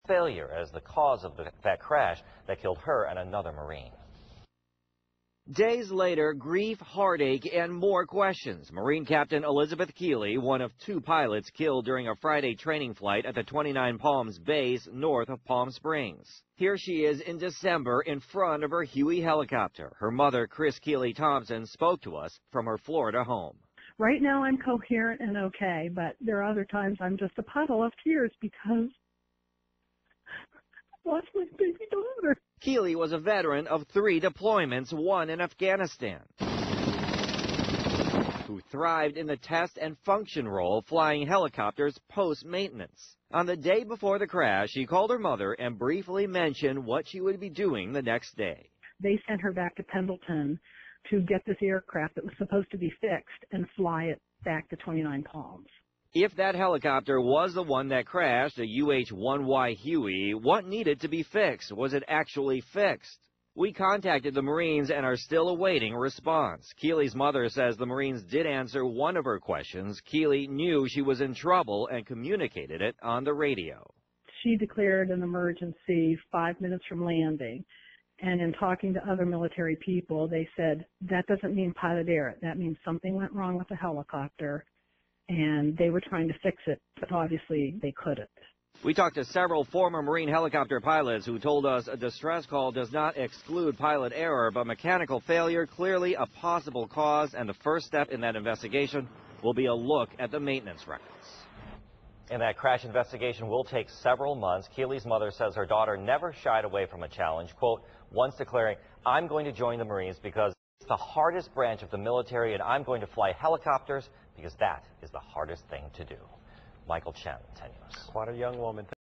failure as the cause of that crash that killed her and another Marine. Days later, grief, heartache, and more questions. Marine Captain Elizabeth Keeley, one of 2 pilots killed during a Friday training flight at the 29 Palms base north of Palm Springs. Here she is in December in front of her Huey helicopter. Her mother, Chris Keeley Thompson, spoke to us from her Florida home. Right now I'm coherent and okay, but there are other times I'm just a puddle of tears because I lost my baby daughter. Keeley was a veteran of 3 deployments, 1 in Afghanistan, who thrived in the test and function role flying helicopters post-maintenance. On the day before the crash, she called her mother and briefly mentioned what she would be doing the next day. They sent her back to Pendleton to get this aircraft that was supposed to be fixed and fly it back to 29 Palms. If that helicopter was the one that crashed, a UH-1Y Huey, what needed to be fixed? Was it actually fixed? We contacted the Marines and are still awaiting a response. Keeley's mother says the Marines did answer one of her questions. Keeley knew she was in trouble and communicated it on the radio. She declared an emergency 5 minutes from landing. And in talking to other military people, they said, that doesn't mean pilot error. That means something went wrong with the helicopter, and they were trying to fix it, but obviously they couldn't. We talked to several former Marine helicopter pilots who told us a distress call does not exclude pilot error, but mechanical failure clearly a possible cause, and the first step in that investigation will be a look at the maintenance records. And that crash investigation will take several months. Keeley's mother says her daughter never shied away from a challenge, quote, once declaring, I'm going to join the Marines because it's the hardest branch of the military and I'm going to fly helicopters because that is the hardest thing to do. Michael Chen, 10 News. Quite a young woman.